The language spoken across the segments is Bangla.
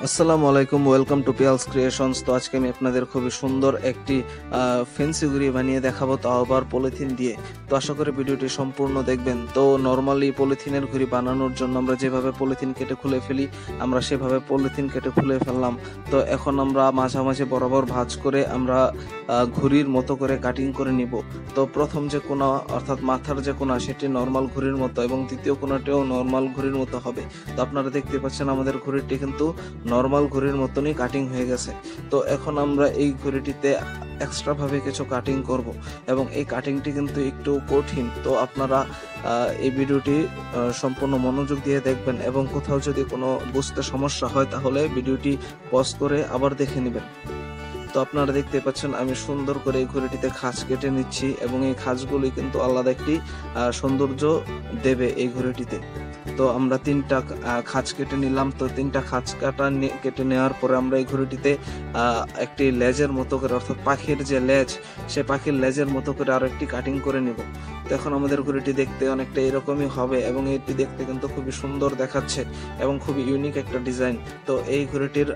আসসালামু আলাইকুম, ওয়েলকাম টু পিয়ালস ক্রিয়েশনস। তো আজকে আমি আপনাদের খুবই সুন্দর একটি ফেন্সি ঘুড়ি বানিয়ে দেখাবো, তাও আবার পলিথিন দিয়ে। তো আশা করি ভিডিওটি সম্পূর্ণ দেখবেন। তো নর্মালি পলিথিনের ঘুড়ি বানানোর জন্য আমরা যেভাবে পলিথিন কেটে খুলে ফেলি, আমরা সেভাবে পলিথিন কেটে খুলে ফেললাম। তো এখন আমরা মাঝামাঝি বরাবর ভাঁজ করে আমরা ঘুড়ির মতো করে কাটিং করে নিব। তো প্রথম যে কোনা অর্থাৎ মাথার যে কোনা সেটি নর্মাল ঘুড়ির মতো এবং দ্বিতীয় কোনাটিও নর্মাল ঘুড়ির মতো হবে। তো আপনারা দেখতে পাচ্ছেন আমাদের ঘুড়িটি কিন্তু নর্মাল ঘড়ির মতনই কাটিং হয়ে গেছে। তো এখন আমরা এই ঘড়িটিতে এক্সট্রা ভাবে কিছু কাটিং করব এবং এই কাটিংটি কিন্তু একটু কঠিন। তো আপনারা এই ভিডিওটি সম্পূর্ণ মনোযোগ দিয়ে দেখবেন এবং কোথাও যদি কোনো বুঝতে সমস্যা হয় তাহলে ভিডিওটি পজ করে আবার দেখে নেবেন। তো আপনারা দেখতে পাচ্ছেন আমি সুন্দর করে এই ঘড়িটিতে খাঁজ কেটে নিচ্ছি এবং এই খাঁজগুলি কিন্তু আলাদা একটি সৌন্দর্য দেবে এই ঘড়িটিতে। তো আমরা তিনটা খাঁজ কেটে নিলাম। তো তিনটা খাঁজ কেটে নেওয়ার পরে আমরা এই ঘড়িটিতে একটি লেজের মতো করে, অর্থাৎ পাখির যে লেজ, সে পাখির লেজের মতো করে আরো একটি কাটিং করে নিব। তো এখন আমাদের ঘড়িটি দেখতে অনেকটা এরকমই হবে এবং এটি দেখতে কিন্তু খুবই সুন্দর দেখাচ্ছে এবং খুবই ইউনিক একটা ডিজাইন। তো এই ঘড়িটির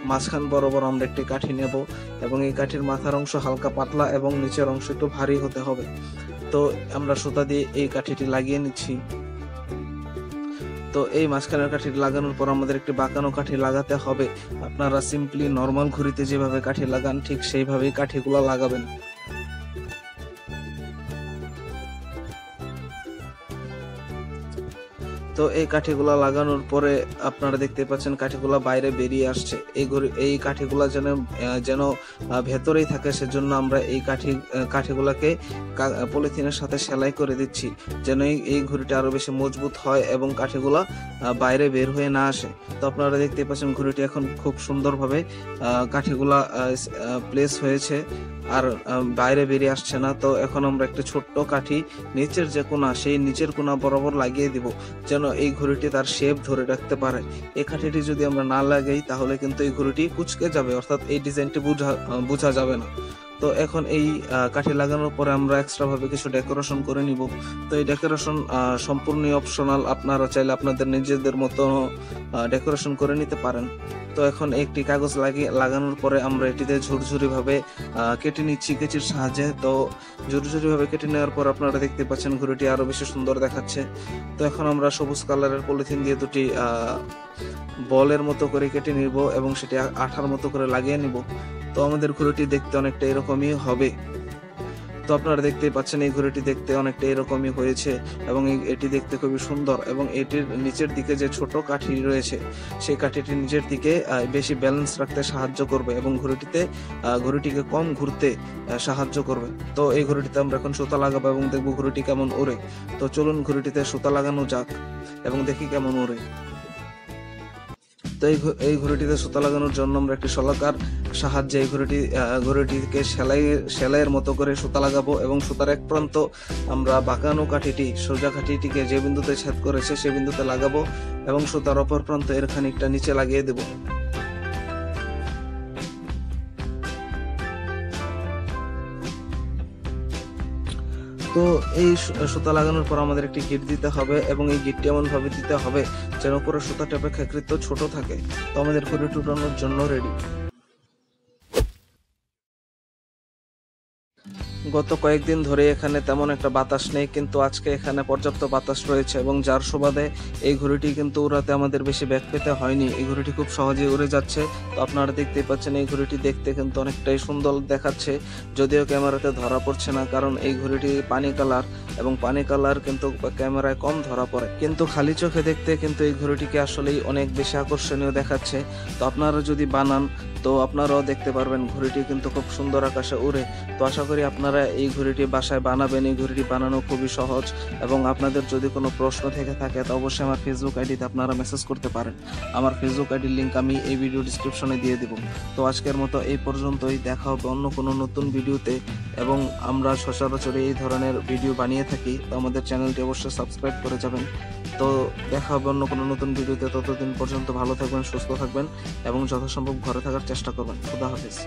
মাঝখান বরাবর আমরা একটি কাঠি নেব এবং এই কাঠির মাথার অংশ হালকা পাতলা এবং নিচের অংশ একটু ভারী হতে হবে। তো আমরা সুতা দিয়ে এই কাঠিটি লাগিয়ে নিচ্ছি। তো এই মাঝখানের কাঠি লাগানোর পর আমাদের একটি বাঁকানো কাঠি লাগাতে হবে। আপনারা সিম্পলি নর্মাল ঘুড়িতে যেভাবে কাঠি লাগান ঠিক সেইভাবেই কাঠিগুলো লাগাবেন। তো এই কাঠিগুলা লাগানোর পরে আপনারা দেখতে পাচ্ছেন কাঠিগুলা বাইরে বেরিয়ে আসছে। এই কাঠিগুলা যেন ভেতরেই থাকে, সেজন্য আমরা এই কাঠিগুলাকে পলিথিনের সাথে সেলাই করে দিচ্ছি, যেন এই ঘুড়িটা আরো বেশি মজবুত হয় এবং কাঠিগুলা বাইরে বের হয়ে না আসে। তো আপনারা দেখতে পাচ্ছেন ঘুড়িটি এখন খুব সুন্দরভাবে কাঠিগুলা প্লেস হয়েছে আর বাইরে বেরিয়ে আসছে না। তো এখন আমরা একটা ছোট্ট কাঠি নিচের যে কোনা, সেই নিচের কোনা বরাবর লাগিয়ে দিব, যেন এই ঘড়িটি তার শেপ ধরে রাখতে পারে। এই কাঠিটি যদি আমরা না লাগাই তাহলে কিন্তু এই ঘড়িটি কুঁচকে যাবে, অর্থাৎ এই ডিজাইনটি বোঝা যাবে না। তো এখন এই কাঠি লাগানোর পরে আমরা এক্সট্রা ভাবে কিছু ডেকোরেশন করে নিব। তো এই ডেকোরেশন সম্পূর্ণ অপশনাল, আপনারা চাইলে আপনাদের নিজেদের মতো ডেকোরেশন করে নিতে পারেন। তো এখন একটি কাগজ লাগানোর পরে আমরা এটিতে ঝুরঝুরি ভাবে কেটে নিচ্ছি কেচির সাহায্যে। তো ঝুরঝুরি ভাবে কেটে নেওয়ার পর আপনারা দেখতে পাচ্ছেন ঘড়িটি আরো বেশি সুন্দর দেখাচ্ছে। তো এখন আমরা সবুজ কালারের পলিথিন দিয়ে দুটি বলের মতো করে কেটে নিব এবং সেটি আঠার মতো করে লাগিয়ে নিব। তো আমাদের ঘড়িটি দেখতে অনেকটা এরকমই হবে। তো আপনারা দেখতেই পাচ্ছেন এই ঘড়িটি দেখতে অনেকটা এরকমই হয়েছে এবং এটি দেখতে খুবই সুন্দর এবং এটির নিচের দিকে যে ছোট কাঠি রয়েছে সেই কাঠিটি নিচের দিকে বেশি ব্যালেন্স রাখতে সাহায্য করবে এবং ঘড়িটিকে কম ঘুরতে সাহায্য করবে। তো এই ঘড়িটিতে আমরা এখন সুতা লাগাবো এবং দেখবো ঘড়িটি কেমন ওড়ে। তো চলুন ঘড়িটিতে সুতা লাগানো যাক এবং দেখি কেমন ওড়ে। তো এই ঘড়িটিতে সুতা লাগানোর জন্য আমরা একটি শলাকার সাহায্যে এই ঘড়িটিকে সেলাইয়ের মতো করে সুতা লাগাবো এবং সুতার এক প্রান্ত আমরা বাঁকানো সোজা কাঠিটিকে যে বিন্দুতে ছেদ করেছে সেই বিন্দুতে লাগাবো এবং সুতার অপর প্রান্ত এর খানিকটা নিচে লাগিয়ে দেব। তো এই সুতা লাগানোর পর আমাদের একটি গিট দিতে হবে এবং এই গিটটি এমন ভাবে দিতে হবে যেন পুরো সুতাটা অপেক্ষাকৃত ছোট থাকে। তো আমাদের ঘড়ি টুটানোর জন্য রেডি। গত কয়েকদিন ধরে এখানে তেমন একটা বাতাস নেই, কিন্তু আজকে এখানে পর্যাপ্ত বাতাস রয়েছে এবং যার সুবাদে এই ঘড়িটি কিন্তু উড়াতে আমাদের বেশি ব্যাগ পেতে হয়নি। এই ঘড়িটি খুব সহজেই উড়ে যাচ্ছে। তো আপনারা দেখতেই পাচ্ছেন এই ঘড়িটি দেখতে কিন্তু অনেকটাই সুন্দর দেখাচ্ছে, যদিও ক্যামেরাতে ধরা পড়ছে না, কারণ এই ঘড়িটি পানি কালার এবং পানি কালার কিন্তু ক্যামেরায় কম ধরা পড়ে, কিন্তু খালি চোখে দেখতে কিন্তু এই ঘড়িটিকে আসলেই অনেক বেশি আকর্ষণীয় দেখাচ্ছে। তো আপনারা যদি বানান তো আপনারাও দেখতে পারবেন ঘড়িটি কিন্তু খুব সুন্দর আকাশে উড়ে। তো আশা করি আপনারা এই ঘড়িটি বাসায় বানাবেন। এই ঘড়িটি বানানো খুবই সহজ এবং আপনাদের যদি কোনো প্রশ্ন থেকে থাকে তো অবশ্যই আমার ফেসবুক আইডিতে আপনারা মেসেজ করতে পারেন। আমার ফেসবুক আইডির লিঙ্ক আমি এই ভিডিও ডিসক্রিপশনে দিয়ে দেব। তো আজকের মতো এই পর্যন্তই, দেখা হবে অন্য কোনো নতুন ভিডিওতে এবং আমরা সচরাচর এই ধরনের ভিডিও বানিয়ে থাকি। তো আমাদের চ্যানেলটি অবশ্যই সাবস্ক্রাইব করে যাবেন। তো দেখা হবে অন্য কোনো নতুন ভিডিওতে। ততদিন পর্যন্ত ভালো থাকবেন, সুস্থ থাকবেন এবং যথাসম্ভব ঘরে থাকার চেষ্টা করবেন। খুদা হাফেজ।